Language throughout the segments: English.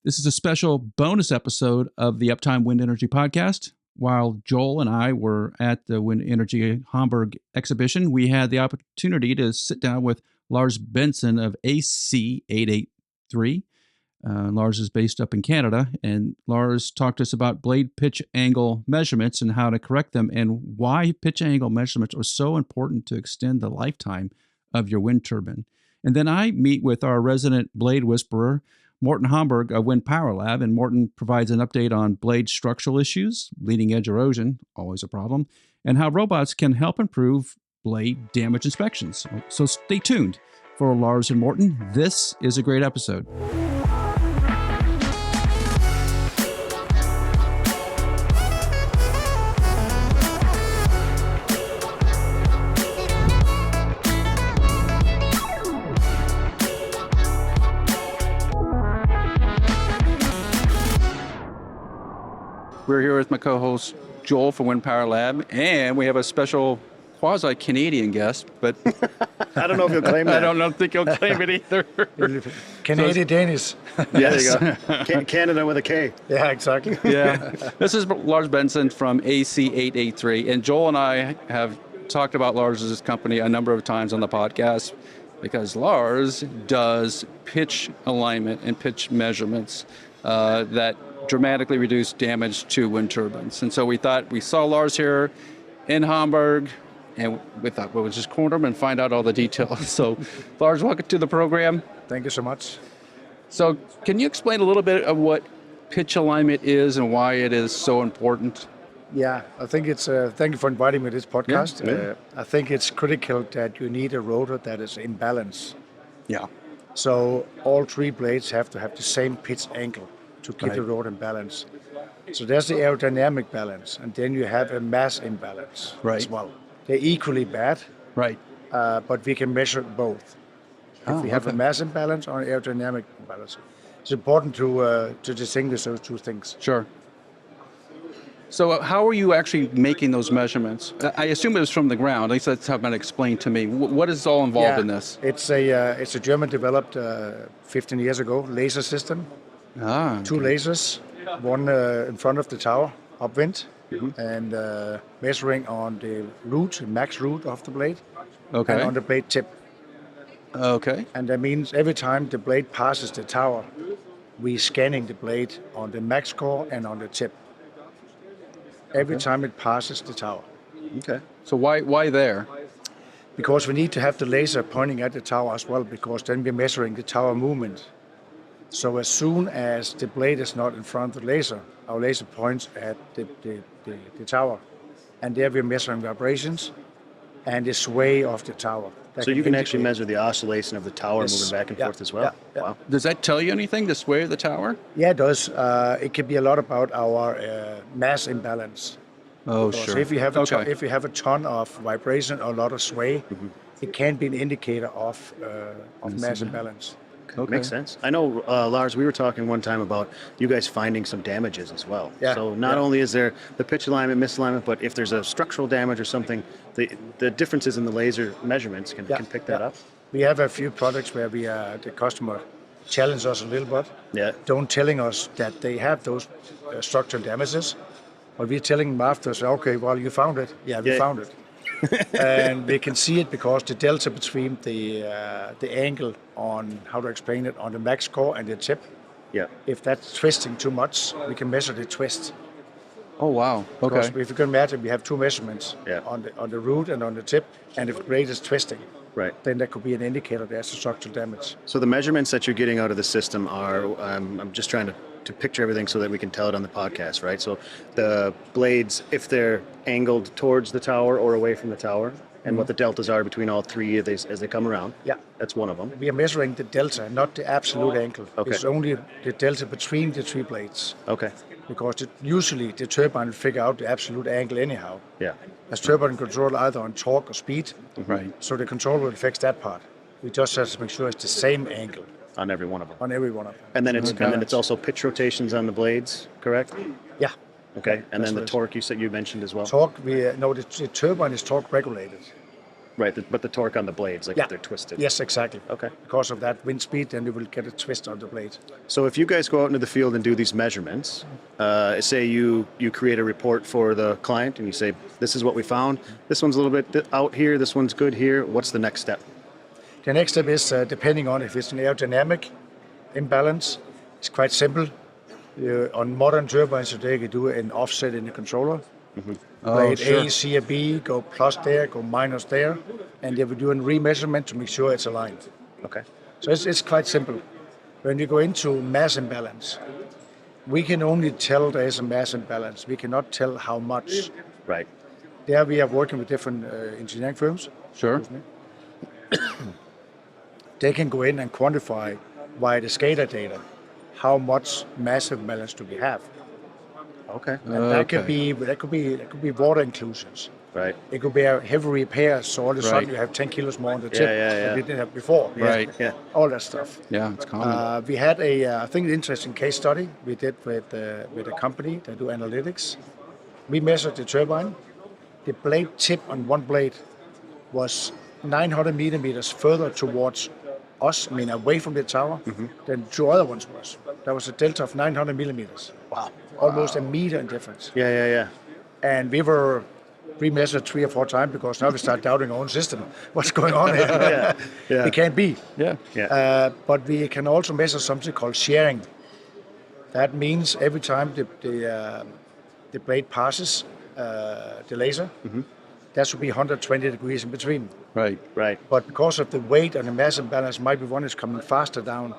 This is a special bonus episode of the Uptime Wind Energy Podcast. While Joel and I were at the Wind Energy Hamburg exhibition, we had the opportunity to sit down with Lars Bendsen of AC883. Lars is based up in Canada, and Lars talked to us about blade pitch angle measurements and how to correct them, and why pitch angle measurements are so important to extend the lifetime of your wind turbine. And then I meet with our resident blade whisperer, Morten Handberg of Wind Power Lab, and Morten provides an update on blade structural issues, leading edge erosion, always a problem, and how robots can help improve blade damage inspections. So stay tuned for Lars and Morten. This is a great episode. We're here with my co-host, Joel from Wind Power Lab, and we have a special quasi-Canadian guest, but... I don't know if he'll claim that. I don't think he'll claim it either. Canadian-Danish. Yes. There you go. Canada with a K. Yeah, exactly. Yeah. This is Lars Bendsen from AC883, and Joel and I have talked about Lars's company a number of times on the podcast because Lars does pitch alignment and pitch measurements that dramatically reduce damage to wind turbines. And so we saw Lars here in Hamburg, and we thought we'll just corner him and find out all the details. So Lars, welcome to the program. Thank you so much. So can you explain a little bit of what pitch alignment is and why it is so important? Yeah, I think it's, thank you for inviting me to this podcast. Yeah. I think it's critical that you need a rotor that is in balance. Yeah. So all three blades have to have the same pitch angle to keep the rotor in balance. So there's the aerodynamic balance, and then you have a mass imbalance as well. They're equally bad, but we can measure both. If we have a mass imbalance or an aerodynamic imbalance. It's important to distinguish those two things. Sure. So how are you actually making those measurements? I assume it was from the ground. At least that's how it's been explained to me. What is all involved in this? It's a German-developed 15 years ago laser system. Two lasers, one in front of the tower, upwind, and measuring on the max root of the blade, and on the blade tip. Okay. And that means every time the blade passes the tower, we're scanning the blade on the max core and on the tip. Every time it passes the tower. Okay. So why there? Because we need to have the laser pointing at the tower as well, because then we're measuring the tower movement. So as soon as the blade is not in front of the laser, our laser points at the tower. And there we're measuring vibrations and the sway of the tower. So you can actually measure the oscillation of the tower moving back and forth as well? Yeah. Wow. Does that tell you anything, the sway of the tower? Yeah, it does. It can be a lot about our mass imbalance. Oh, because sure. If you have a ton of vibration or a lot of sway, it can be an indicator of mass imbalance. Okay. Makes sense. I know, Lars, we were talking one time about you guys finding some damages as well. Yeah. So not only is there the pitch alignment, misalignment, but if there's a structural damage or something, the differences in the laser measurements can pick that up. We have a few products where the customer challenge us a little bit. Yeah. Don't telling us that they have those structural damages, but we're telling them after, okay, well, you found it. Yeah, we found it. And we can see it because the delta between the angle on, how to explain it, on the max core and the tip. Yeah. If that's twisting too much, we can measure the twist. Oh wow. Okay. Because if you can imagine, we have two measurements on the root and on the tip, and if the blade is twisting, then that could be an indicator there's a structural damage. So the measurements that you're getting out of the system are, I'm just trying to picture everything so that we can tell it on the podcast, right? So the blades, if they're angled towards the tower or away from the tower, and what the deltas are between all three as they come around. Yeah. That's one of them. We are measuring the delta, not the absolute angle. Okay. It's only the delta between the three blades. Okay. Because usually the turbine will figure out the absolute angle anyhow. Yeah. As turbine control either on torque or speed. Right. So the controller will fix that part. We just have to make sure it's the same angle. On every one of them. On every one of them. And then it's also pitch rotations on the blades, correct? Yeah. Okay. And then the torque you mentioned as well. Torque, the turbine is torque regulated. Right, but the torque on the blades, like if they're twisted. Yes, exactly. Okay. Because of that wind speed, then you will get a twist on the blade. So if you guys go out into the field and do these measurements, say you create a report for the client and you say, this is what we found, this one's a little bit out here, this one's good here, what's the next step? The next step is, depending on if it's an aerodynamic imbalance, it's quite simple. On modern turbines today, you do an offset in the controller. Mm-hmm. Blade A, C, or B, go plus there, go minus there, and they will do a remeasurement to make sure it's aligned. Okay. So it's quite simple. When you go into mass imbalance, we can only tell there is a mass imbalance. We cannot tell how much. Right. There we are working with different engineering firms. Sure. They can go in and quantify via the SCADA data how much mass imbalance do we have. Okay. And that could be water inclusions. Right. It could be a heavy repair, so all of a sudden you have 10 kilos more on the tip than we didn't have before. Right. Yeah. All that stuff. Yeah, it's common. We had I think, an interesting case study we did with a company that do analytics. We measured the turbine. The blade tip on one blade was 900 millimeters further towards us, away from the tower, than two other ones was. There was a delta of 900 millimeters. Wow. Almost a meter in difference. Yeah. And we were remeasured 3 or 4 times because now we start doubting our own system. What's going on here? Yeah. It can't be. Yeah. But we can also measure something called shearing. That means every time the blade passes the laser, there should be 120 degrees in between. Right. But because of the weight and the mass imbalance, maybe one is coming faster down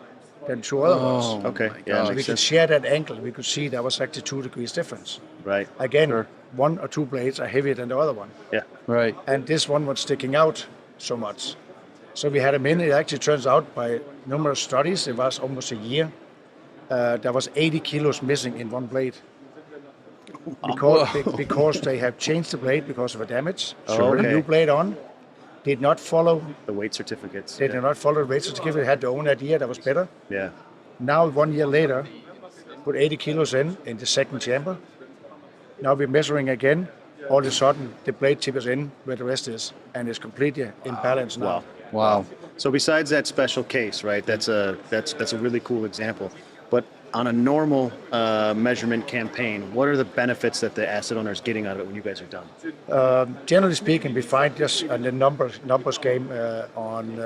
than two other ones. Okay. So we could share that angle. We could see there was actually 2 degrees difference. Right. Again, 1 or 2 blades are heavier than the other one. Yeah. Right. And this one was sticking out so much. So we had a minute. It actually turns out by numerous studies, it was almost a year, there was 80 kilos missing in one blade. Because they have changed the blade because of a damage. So the new blade on did not follow the weight certificates. They did not follow the weight certificate. They had their own idea that was better. Yeah. Now 1 year later, put 80 kilos in the second chamber. Now we're measuring again. All of a sudden, the blade tip is in where the rest is, and it's completely in balance now. Wow. So besides that special case, right? That's a really cool example. But on a normal measurement campaign, what are the benefits that the asset owner is getting out of it when you guys are done? Generally speaking, we find just the numbers game on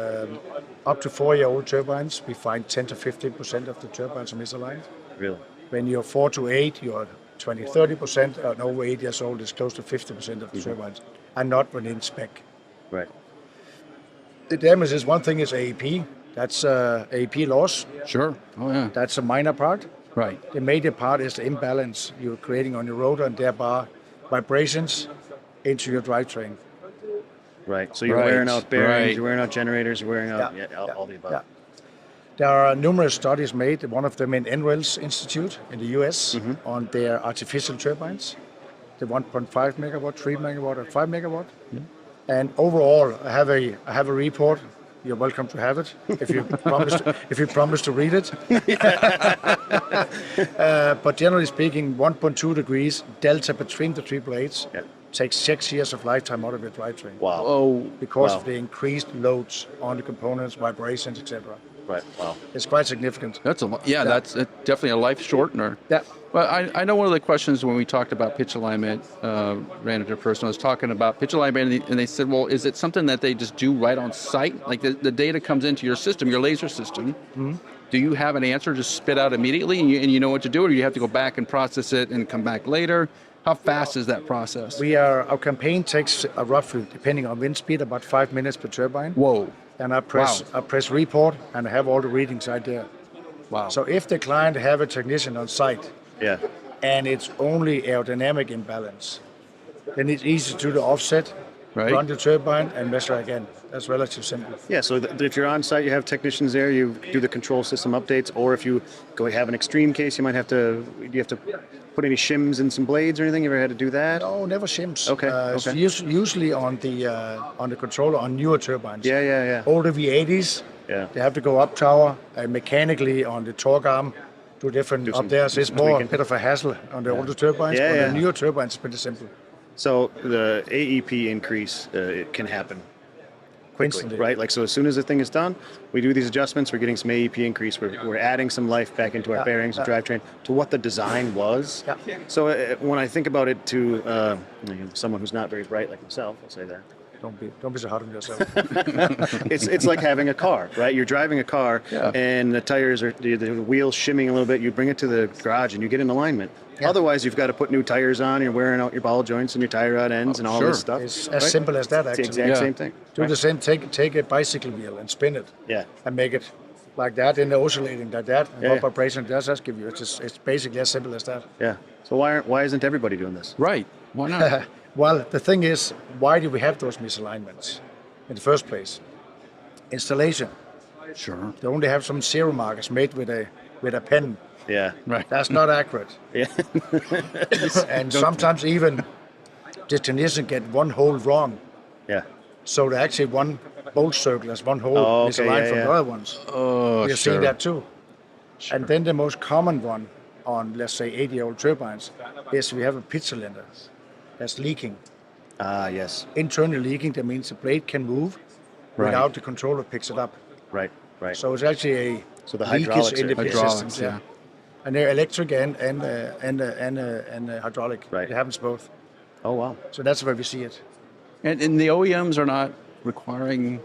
up to 4-year-old turbines. We find 10 to 15% of the turbines are misaligned. Really? When you're 4 to 8, you're 20, 30%. And over 8 years old, it's close to 50% of the turbines are not within spec. Right. The damage is one thing is AEP. That's AEP loss. Sure. Oh, yeah. That's a minor part. Right. The major part is the imbalance you're creating on your rotor and thereby vibrations into your drivetrain. Right. So you're wearing out bearings, you're wearing out generators, you're wearing out all the above. Yeah. There are numerous studies made, one of them in NREL's Institute in the US on their artificial turbines, the 1.5 megawatt, 3 megawatt, and 5 megawatt. Yeah. And overall, I have a report. You're welcome to have it if you promise to read it. But generally speaking, 1.2 degrees delta between the 3 blades takes 6 years of lifetime out of your drivetrain. Wow. Oh, because of the increased loads on the components, vibrations, etc. Right. Wow. It's quite significant. That's that's definitely a life shortener. Yeah. Well, I know one of the questions when we talked about pitch alignment, ran into a person who was talking about pitch alignment, and they said, well, is it something that they just do right on site? Like the data comes into your system, your laser system. Mm-hmm. Do you have an answer just spit out immediately and you know what to do, or do you have to go back and process it and come back later? How fast is that process? Our campaign takes roughly, depending on wind speed, about 5 minutes per turbine. Whoa. And I press report and I have all the readings right there. Wow. So if the client have a technician on site, and it's only aerodynamic imbalance, then it's easy to do the offset, run the turbine, and measure again. That's relatively simple. Yeah, so if you're on site, you have technicians there, you do the control system updates, or if you have an extreme case, you have to put any shims in some blades or anything? You ever had to do that? No, never shims. Okay. It's usually on the controller on newer turbines. Yeah. Older V80s, they have to go up tower mechanically on the torque arm. Do different up there, so it's more a bit of a hassle on the older turbines. But the newer turbines, it's pretty simple. So the AEP increase it can happen quickly, Instantly. right? Like, so as soon as the thing is done, we do these adjustments, we're getting some AEP increase, we're adding some life back into our bearings and drivetrain to what the design was. Yeah. So when I think about it to someone who's not very bright like myself, I'll say that. Don't be so hard on yourself. It's like having a car, right? You're driving a car, and the tires are the wheels shimming a little bit. You bring it to the garage, and you get in alignment. Yeah. Otherwise, you've got to put new tires on. You're wearing out your ball joints and your tie rod ends and all this stuff. It's as simple as that. Actually, it's the exact same thing. Do the same. Take a bicycle wheel and spin it. Yeah. And make it like that, and oscillating like that. And what vibration does that give you? It's basically as simple as that. Yeah. So why isn't everybody doing this? Right. Why not? Well, the thing is, why do we have those misalignments in the first place? Installation. Sure. They only have some zero markers made with a pen. Yeah. Right. That's not accurate. Yeah. And sometimes even the technician get one hole wrong. Yeah. So they actually one bolt circle has one hole misaligned from the other ones. Oh, We're seeing that too. Sure. And then the most common one on, let's say, 80-year-old turbines is we have a pit cylinder that's leaking. Yes. Internally leaking, that means the blade can move without the controller picks it up. Right. So it's actually a the leakage in the pit hydraulics, systems. And they're electric and hydraulic. Right. It happens both. Oh, wow. So that's where we see it. And the OEMs are not requiring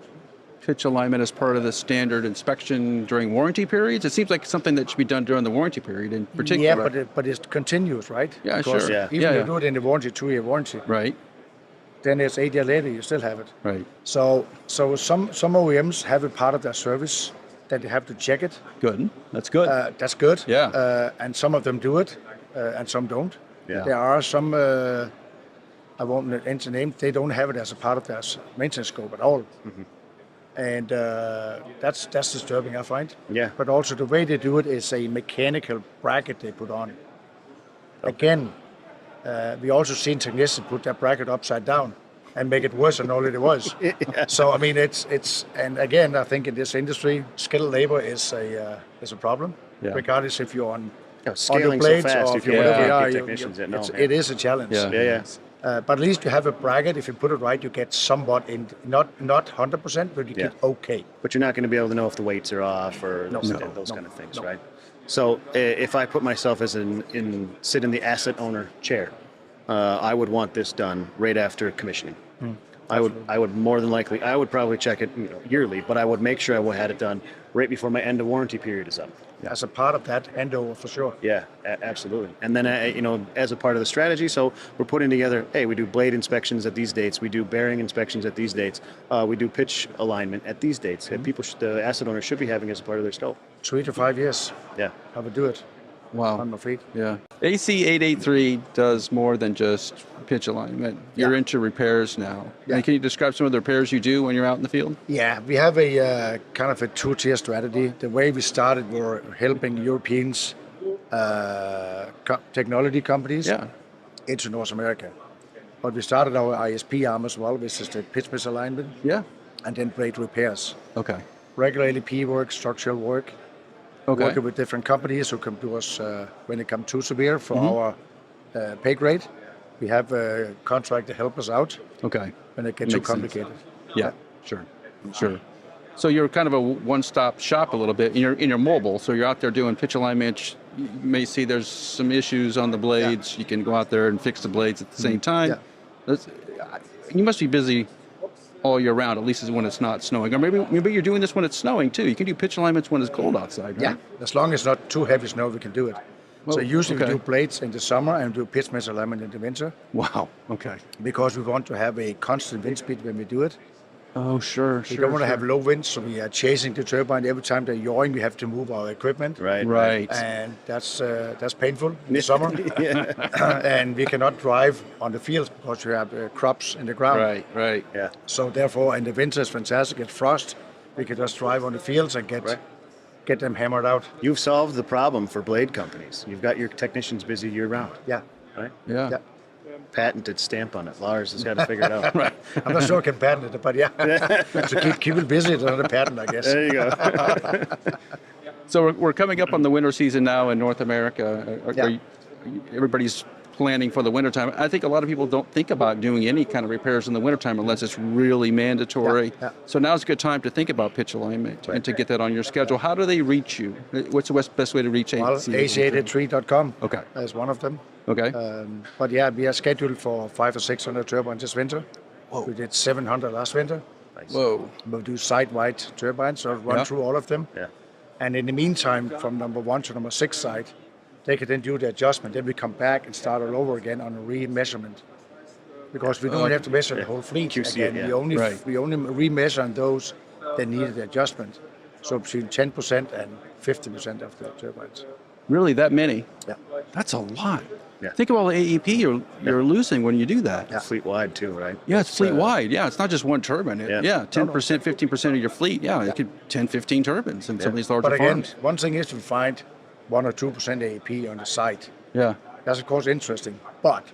pitch alignment as part of the standard inspection during warranty periods? It seems like something that should be done during the warranty period in particular. Yeah, but it continues, right? Yeah, because sure. Yeah. Even if you do it in the warranty, 2-year warranty, Right. then it's 8 years later, you still have it. Right. So some OEMs have a part of their service that they have to check it. Good. That's good. That's good. Yeah. And some of them do it, and some don't. Yeah. There are some, I won't mention names, they don't have it as a part of their maintenance scope at all. Mm-hmm. And that's disturbing, I find. Yeah. But also the way they do it is a mechanical bracket they put on. Again, we also seen technicians put that bracket upside down and make it worse than all it was. So I mean, it's and again, I think in this industry, skilled labor is a problem. Yeah. Regardless if you're on Scaling the blades so fast, or you if you're can't whatever get you are, technicians in. No, it is a challenge. Yeah. Yeah. But at least you have a bracket. If you put it right, you get somewhat in, not 100%, but you get okay. But you're not going to be able to know if the weights are off or those kind of things, right? So if I put myself as sit in the asset owner chair, I would want this done right after commissioning. I would more than likely, I would probably check it yearly, but I would make sure I had it done right before my end of warranty period is up. As a part of that handover, for sure. Yeah, absolutely. And then, as a part of the strategy, so we're putting together, hey, we do blade inspections at these dates, we do bearing inspections at these dates, we do pitch alignment at these dates. And the asset owner should be having as a part of their scope. 3 to 5 years. Yeah. I would do it. Wow. On my feet. Yeah. AC883 does more than just pitch alignment. You're into repairs now. Yeah. And can you describe some of the repairs you do when you're out in the field? Yeah, we have a kind of a 2-tier strategy. The way we started were helping Europeans, technology companies into North America. But we started our ISP arm as well, which is the pitch misalignment. Yeah. And then blade repairs. Okay. Regular LEP work, structural work. Okay. Working with different companies who come to us when it comes too severe for our pay grade. We have a contract to help us out Okay. when it gets too complicated. Yeah, sure. So you're kind of a one-stop shop a little bit, and you're mobile, so you're out there doing pitch alignment. You may see there's some issues on the blades. You can go out there and fix the blades at the same time. You must be busy all year round, at least when it's not snowing. Or maybe you're doing this when it's snowing too. You can do pitch alignments when it's cold outside, right? Yeah, as long as it's not too heavy snow, we can do it. So usually we do blades in the summer and do pitch misalignment in the winter. Wow, okay. Because we want to have a constant wind speed when we do it. Oh, sure. We don't want to have low winds, so we are chasing the turbine. Every time they're yawing, we have to move our equipment. Right. And that's painful in the summer. And we cannot drive on the fields because we have crops in the ground. Right. Yeah. So therefore, in the winter, it's fantastic. It's frost. We can just drive on the fields and get them hammered out. You've solved the problem for blade companies. You've got your technicians busy year round. Yeah. Right? Yeah. Patented stamp on it. Lars has got to figure it out. Right. I'm not sure I can patent it, but to keep it busy, it's another patent, I guess. There you go. So we're coming up on the winter season now in North America. Everybody's planning for the wintertime. I think a lot of people don't think about doing any kind of repairs in the wintertime unless it's really mandatory. So now's a good time to think about pitch alignment and to get that on your schedule. How do they reach you? What's the best way to reach AC883.com. Okay. Is one of them. Okay. But yeah, we are scheduled for 500 or 600 turbines this winter. Whoa. We did 700 last winter. Nice. Whoa. We'll do site-wide turbines, so run through all of them. Yeah. And in the meantime, from number 1 to number 6 site, they can then do the adjustment. Then we come back and start all over again on a re-measurement. Because we don't have to measure the whole fleet QC again. it, We only re-measure on those that needed the adjustment. So between 10% and 50% of the turbines. Really, that many? Yeah. That's a lot. Yeah. Think of all the AEP you're losing when you do that. Yeah. Fleet wide too, right? Yeah, it's fleet wide. Yeah, it's not just one turbine. 10%, 15% of your fleet. Yeah, it could 10, 15 turbines in some of these larger But again, farms. one thing is to find 1 or 2% AEP on the site. Yeah. That's of course interesting, but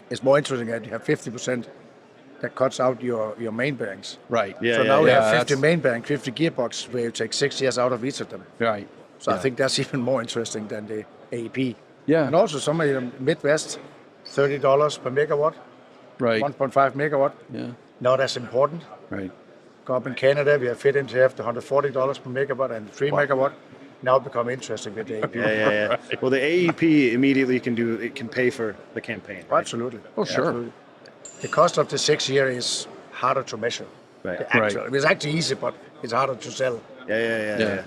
it's more interesting that you have 50% that cuts out your main bearings. Right. Yeah, So now we have 50 that's- main bearings, 50 gearbox, where you take 6 years out of each of them. Right. So I think that's even more interesting than the AEP. Yeah. And also some of the Midwest, $30 per megawatt, Right. 1.5 megawatt, Yeah. not as important. Right. Go up in Canada, we are fitting to have the $140 per megawatt and 3 megawatt. Now become interesting with the AEP. Yeah. Right. Well, the AEP immediately can pay for the campaign. Right? Absolutely. Oh, sure. Absolutely. The cost of the 6 year is harder to measure. Right. The actual, It's actually easy, but it's harder to sell. Yeah.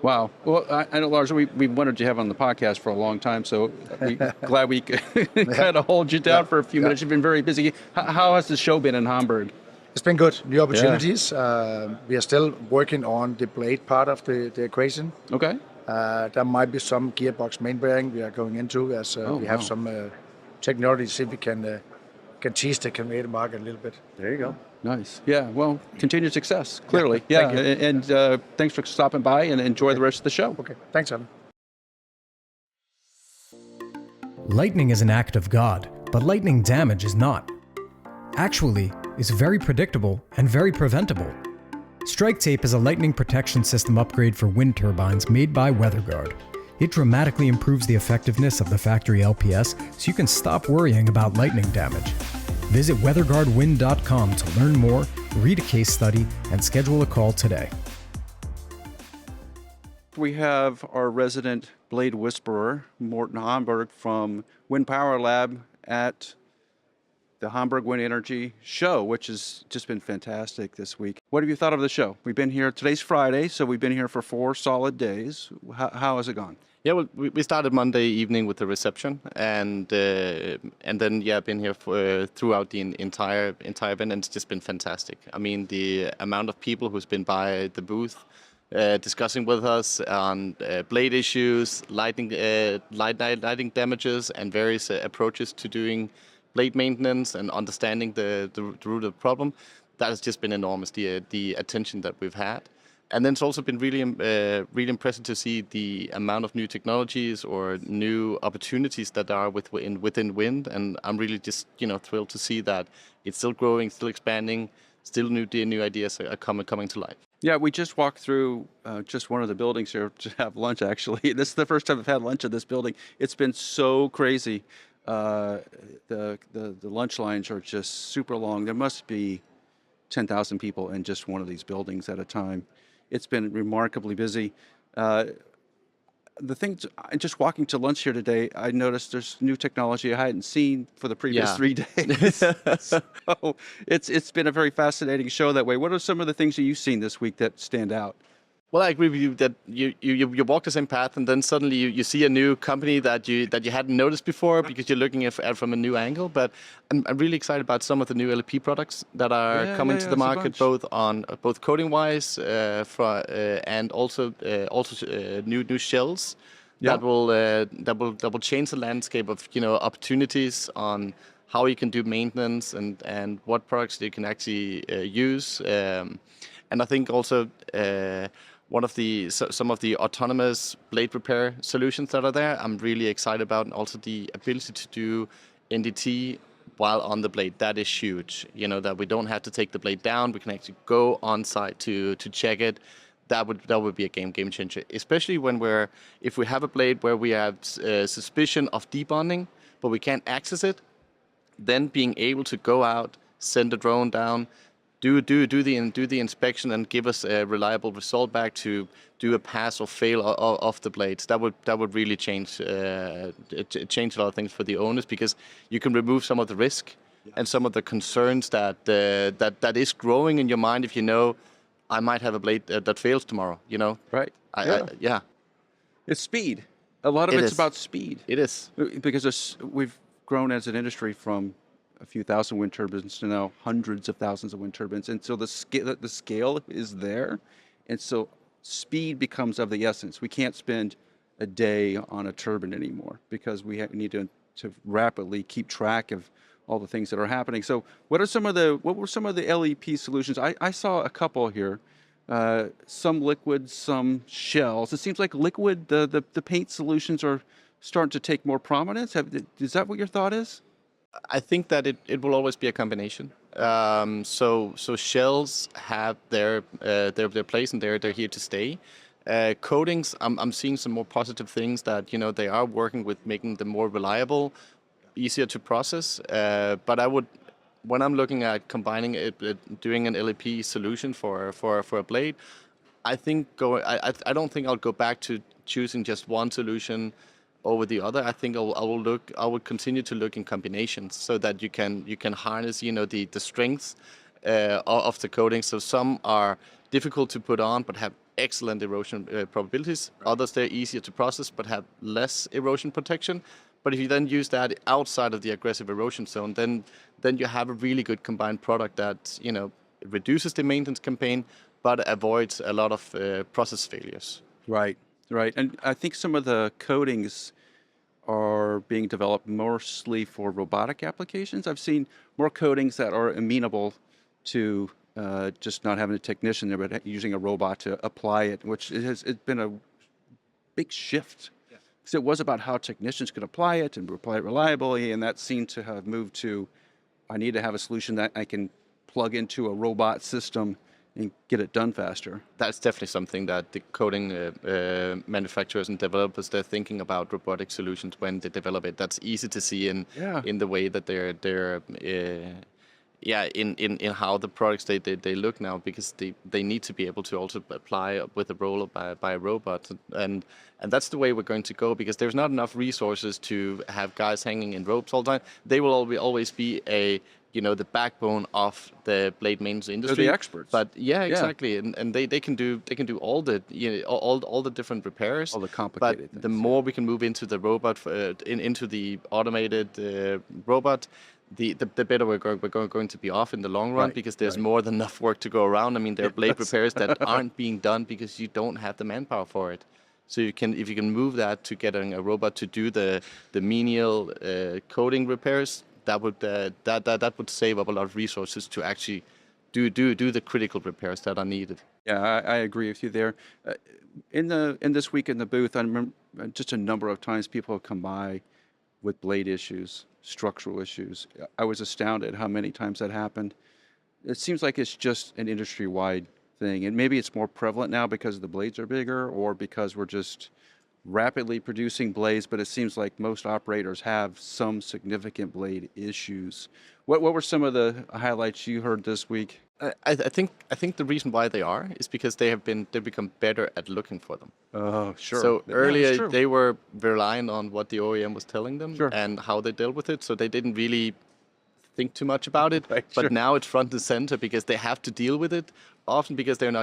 Wow. Well, I know, Lars, we wanted to have on the podcast for a long time, so we're glad we could kind of hold you down for a few minutes. You've been very busy. How has the show been in Hamburg? It's been good. New opportunities. We are still working on the blade part of the equation. Okay. There might be some gearbox main bearing we are going into as we have some technology to see if we can tease the Canadian market a little bit. There you go. Nice. Yeah. Well, continued success, clearly. Thank you. And thanks for stopping by and enjoy the rest of the show. Okay. Thanks, Alan. Lightning is an act of God, but lightning damage is not. Actually, it's very predictable and very preventable. Strike Tape is a lightning protection system upgrade for wind turbines made by WeatherGuard. It dramatically improves the effectiveness of the factory LPS so you can stop worrying about lightning damage. Visit weatherguardwind.com to learn more, read a case study, and schedule a call today. We have our resident blade whisperer, Morten Handberg from Wind Power Lab at the Hamburg Wind Energy Show, which has just been fantastic this week. What have you thought of the show? We've been here, today's Friday, so we've been here for 4 solid days. How has it gone? Yeah, well, we started Monday evening with the reception, and then been here for throughout the entire event, and it's just been fantastic. I mean, the amount of people who's been by the booth, discussing with us on blade issues, lighting damages, and various approaches to doing blade maintenance and understanding the root of the problem. That has just been enormous. The attention that we've had. And then it's also been really impressive to see the amount of new technologies or new opportunities that are within wind. And I'm really just thrilled to see that it's still growing, still expanding, still new ideas are coming to life. Yeah, we just walked through just one of the buildings here to have lunch, actually. This is the first time I've had lunch at this building. It's been so crazy. The lunch lines are just super long. There must be 10,000 people in just one of these buildings at a time. It's been remarkably busy. The thing, just walking to lunch here today, I noticed there's new technology I hadn't seen for the previous 3 days. So it's been a very fascinating show that way. What are some of the things that you've seen this week that stand out? Well, I agree with you that you walk the same path, and then suddenly you see a new company that you hadn't noticed before because you're looking at from a new angle. But I'm really excited about some of the new LP products that are coming to the market, both coating wise, and also new shells that will change the landscape of opportunities on how you can do maintenance and what products you can actually use. And I think also some of the autonomous blade repair solutions that are there, I'm really excited about, and also the ability to do NDT while on the blade. That is huge. That we don't have to take the blade down. We can actually go on site to check it. that would be a game changer, especially if we have a blade where we have suspicion of debonding, but we can't access it. Then being able to go out, send a drone down, do the inspection, and give us a reliable result back to do a pass or fail of the blades. That would really change a lot of things for the owners, because you can remove some of the risk and some of the concerns that is growing in your mind if you know I might have a blade that fails tomorrow. Right. Yeah. It's speed. A lot of It it's is. about speed. It is. Because we've grown as an industry from a few thousand wind turbines to now hundreds of thousands of wind turbines, and so the scale is there, and so speed becomes of the essence. We can't spend a day on a turbine anymore because we need to rapidly keep track of all the things that are happening. So what were some of the LEP solutions? I saw a couple here. Some liquid, some shells. It seems like liquid, the paint solutions are starting to take more prominence. Is that what your thought is? I think that it will always be a combination. So shells have their place, and they're here to stay. Coatings, I'm seeing some more positive things that they are working with making them more reliable, easier to process. But when I'm looking at combining it, doing an LEP solution for a blade, I don't think I'll go back to choosing just one solution over the other. I think I will continue to look in combinations so that you can harness the strengths of the coating. So some are difficult to put on but have excellent erosion probabilities. Right. Others, they're easier to process but have less erosion protection. But if you then use that outside of the aggressive erosion zone, then you have a really good combined product that reduces the maintenance campaign but avoids a lot of process failures. Right. And I think some of the coatings are being developed mostly for robotic applications. I've seen more coatings that are amenable to just not having a technician there, but using a robot to apply it, which it's been a big shift. Because it was about how technicians could apply it and apply it reliably, and that seemed to have moved to, I need to have a solution that I can plug into a robot system and get it done faster. That's definitely something that the coating manufacturers and developers, they're thinking about robotic solutions when they develop it. That's easy to see in the way that they're in how the products they look now, because they need to be able to also apply with a roller by a robot, and that's the way we're going to go, because there's not enough resources to have guys hanging in ropes all the time. They will always be the backbone of the blade maintenance industry. They're the experts. But exactly, and they can do all the all the different repairs. All the complicated things. The more we can move into the robot, into the automated robot, the better we're going to be off in the long run, because there's more than enough work to go around. I mean, there are blade repairs that aren't being done because you don't have the manpower for it. So if you can move that to getting a robot to do the menial coating repairs, that would save up a lot of resources to actually do the critical repairs that are needed. Yeah, I agree with you there. In this week in the booth, I remember just a number of times people have come by with blade issues, structural issues. I was astounded how many times that happened. It seems like it's just an industry-wide thing, and maybe it's more prevalent now because the blades are bigger, or because we're just rapidly producing blades, but it seems like most operators have some significant blade issues. What were some of the highlights you heard this week? I think the reason why they are is because they've become better at looking for them. Oh, sure. So earlier they were relying on what the OEM was telling them and how they dealt with it, so they didn't really think too much about it. Right, but now it's front and center because they have to deal with it. Often because they're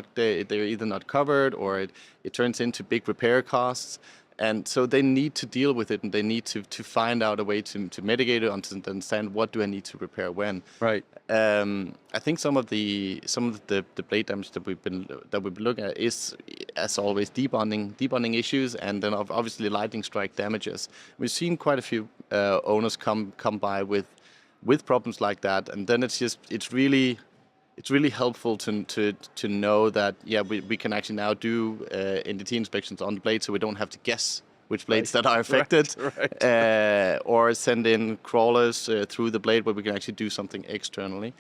either not covered, or it turns into big repair costs. And so they need to deal with it, and they need to find out a way to mitigate it, and to understand what do I need to repair when. Right. I think some of the blade damage that we've been looking at is, as always, debonding issues, and then obviously lightning strike damages. We've seen quite a few owners come by with problems like that, and then it's really helpful to know that we can actually now do NDT inspections on the blade, so we don't have to guess which blades that are affected, or send in crawlers through the blade where we can actually do something externally.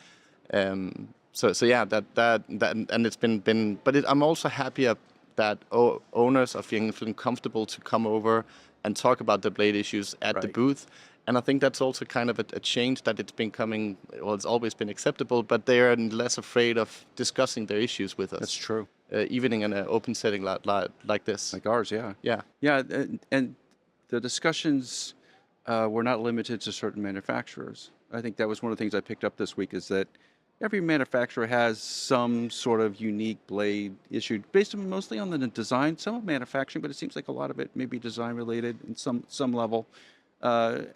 So yeah, that and it's been but I'm also happy that owners are feeling comfortable to come over and talk about the blade issues at the booth. And I think that's also kind of a change that it's been coming. Well, it's always been acceptable, but they are less afraid of discussing their issues with us. That's true. Even in an open setting like this. Like ours, yeah. Yeah. Yeah, and the discussions were not limited to certain manufacturers. I think that was one of the things I picked up this week, is that every manufacturer has some sort of unique blade issue, based mostly on the design, some of manufacturing, but it seems like a lot of it may be design related in some level. And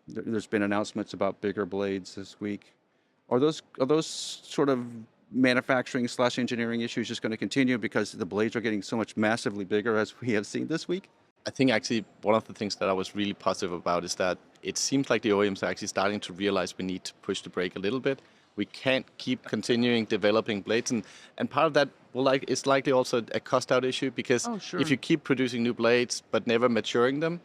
there's been announcements about bigger blades this week. Are those sort of manufacturing / engineering issues just going to continue because the blades are getting so much massively bigger, as we have seen this week? I think actually one of the things that I was really positive about is that it seems like the OEMs are actually starting to realize we need to push the brake a little bit. We can't keep continuing developing blades, and part of that is likely also a cost out issue, because if you keep producing new blades but never maturing them,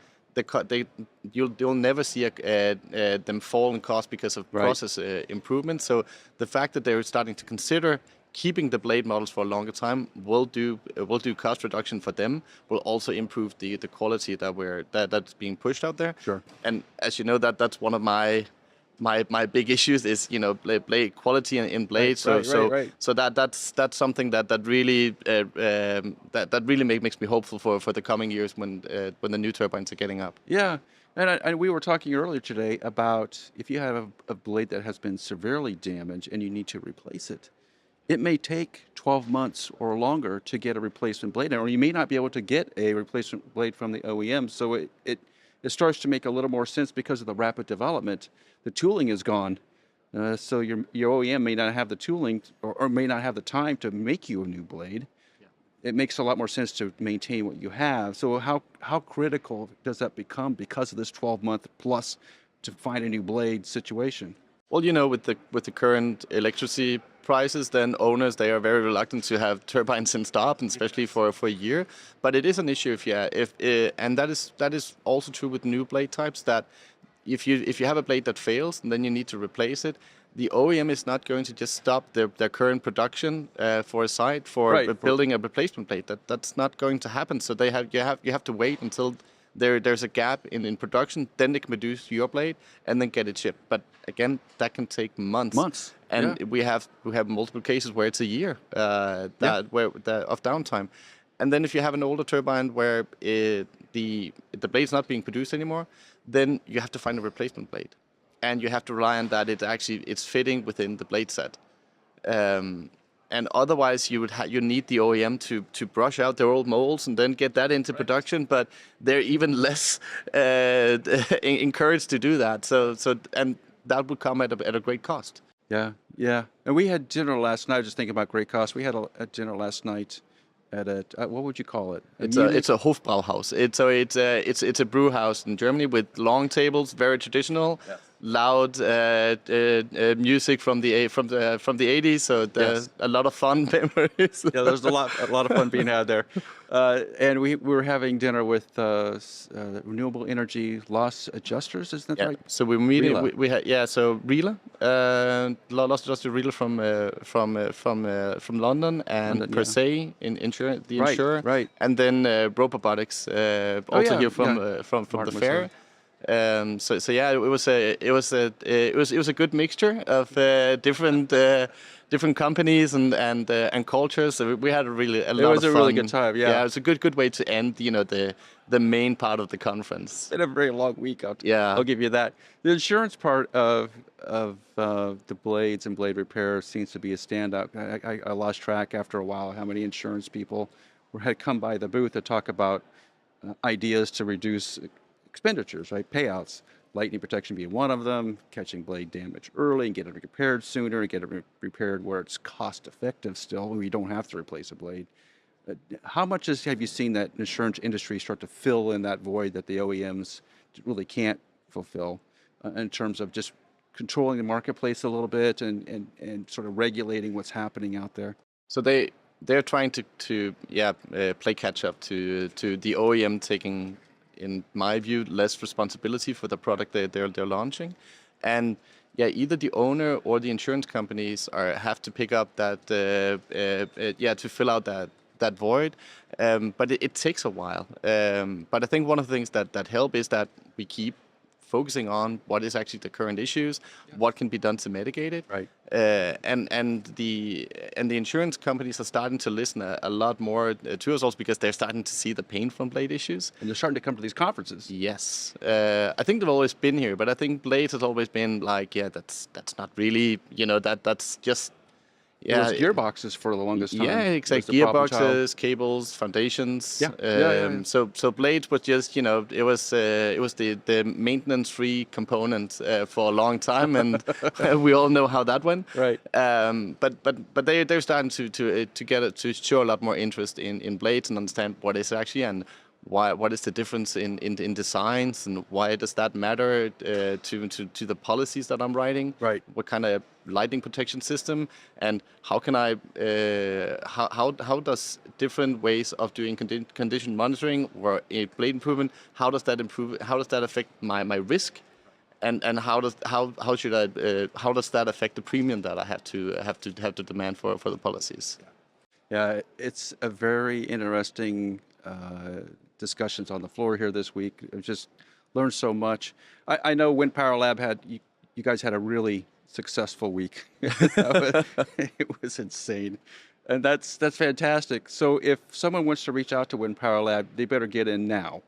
you'll never see them fall in cost because of process improvement. So the fact that they're starting to consider keeping the blade models for a longer time will do cost reduction for them. Will also improve the quality that's being pushed out there. Sure. And as you know, that's one of my big issues is blade quality in blades. So that's something that really that really makes me hopeful for the coming years when the new turbines are getting up. Yeah. And we were talking earlier today about if you have a blade that has been severely damaged and you need to replace it, it may take 12 months or longer to get a replacement blade, or you may not be able to get a replacement blade from the OEM. So it starts to make a little more sense because of the rapid development. The tooling is gone. So your OEM may not have the tooling or may not have the time to make you a new blade. It makes a lot more sense to maintain what you have. So how critical does that become because of this 12-month plus to find a new blade situation? Well, with the current electricity prices, then owners, they are very reluctant to have turbines in stop, and especially for a year. But it is an issue and that is also true with new blade types, that if you have a blade that fails and then you need to replace it, the OEM is not going to just stop their current production for a site for building a replacement blade. That's not going to happen. So you have to wait until there's a gap in production, then they can produce your blade and then get it shipped. But again, that can take months. And we have multiple cases where it's a year of downtime. And then if you have an older turbine where the blade's not being produced anymore, then you have to find a replacement blade, and you have to rely on that it's fitting within the blade set. And otherwise, you need the OEM to brush out their old molds and then get that into production. But they're even less encouraged to do that. So and that would come at a great cost. Yeah. And we had dinner last night. Just thinking about great cost. We had a dinner last night at what would you call it? It's a Hofbrauhaus. It's a brew house in Germany with long tables, very traditional. Yeah. Loud music from the 80s, so a lot of fun memories. Yeah, there's a lot of fun being had there. And we were having dinner with renewable energy loss adjusters, isn't that right? So we had Rila, loss adjuster Rila from London, and Per Se the insurer, right, and then Robotics here from the fair. So yeah, it was a good mixture of different companies and cultures. So we had a lot of fun. It was a really good time. Yeah, it was a good way to end the main part of the conference. It's been a very long week. I'll give you that. The insurance part of the blades and blade repair seems to be a standout. I lost track after a while how many insurance people had come by the booth to talk about ideas to reduce expenditures, right? Payouts, lightning protection being one of them, catching blade damage early and get it repaired sooner and get it repaired where it's cost effective still, where you don't have to replace a blade. How much have you seen that insurance industry start to fill in that void that the OEMs really can't fulfill in terms of just controlling the marketplace a little bit and sort of regulating what's happening out there? So they're trying to play catch up to the OEM taking, in my view, less responsibility for the product they're launching. And either the owner or the insurance companies have to pick up that to fill out that void, but it takes a while. But I think one of the things that help is that we keep focusing on what is actually the current issues, what can be done to mitigate it, Right. and the insurance companies are starting to listen a lot more to us also because they're starting to see the pain from blade issues. And they're starting to come to these conferences. Yes, I think they've always been here, but I think Blade has always been like, that's not really, that's just. It was gearboxes for the longest time. Yeah, exactly. Gearboxes, cables, foundations. So Blade was just, it was the maintenance-free component for a long time, and we all know how that went. Right. But they're starting to show a lot more interest in blades and understand what is actually and what is the difference in designs and why does that matter to the policies that I'm writing? Right. What kind of lightning protection system and how can I how does different ways of doing condition monitoring or a blade improvement, how does that affect my risk, and how does that affect the premium that I have to demand for the policies? Yeah, it's a very interesting discussions on the floor here this week. I've just learned so much. I know Wind Power Lab you guys had a really successful week. It was insane. And that's fantastic. So if someone wants to reach out to Wind Power Lab, they better get in now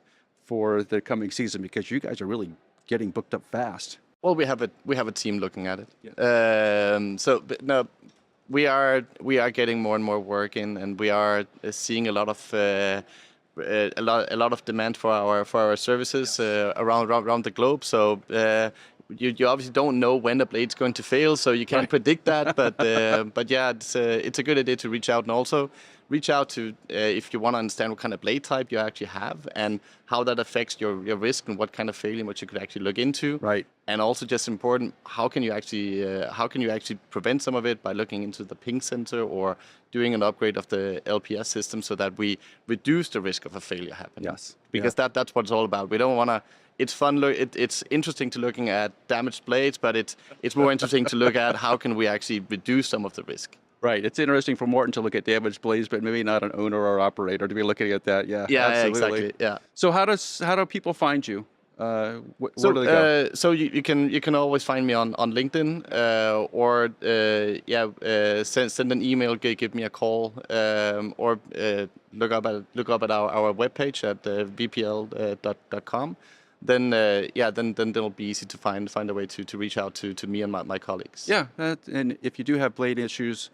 for the coming season because you guys are really getting booked up fast. Well, we have a team looking at it. Yeah. We are getting more and more work in, and we are seeing a lot of demand for our services around the globe. So you obviously don't know when the blade's going to fail, so you can't predict that. But yeah, it's a good idea to reach out and also reach out to if you want to understand what kind of blade type you actually have and how that affects your risk and what kind of failure what you could actually look into. Right. And also just important, how can you actually prevent some of it by looking into the ping sensor or doing an upgrade of the LPS system so that we reduce the risk of a failure happening. Yes. Because that's what it's all about. We don't want to. It's fun. It's interesting to looking at damaged blades, but it's more interesting to look at how can we actually reduce some of the risk. Right. It's interesting for Morten to look at damaged blades, but maybe not an owner or operator to be looking at that. Yeah. Yeah. Absolutely. Exactly. Yeah. So how do people find you? Where do they go? So you can always find me on LinkedIn or send an email, give me a call, or look up at our webpage at vpl.com. Then it'll be easy to find a way to reach out to me and my colleagues. Yeah, and if you do have blade issues,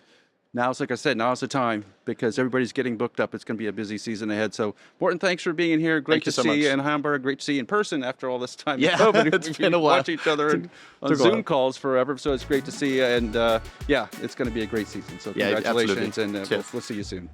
now's the time because everybody's getting booked up. It's going to be a busy season ahead. So, Morten, thanks for being in here. Great to see you in Hamburg. Great to see you in person after all this time. Yeah, it's been a while. Watch each other on Zoom calls forever. So it's great to see you. And it's going to be a great season. So congratulations, and we'll see you soon.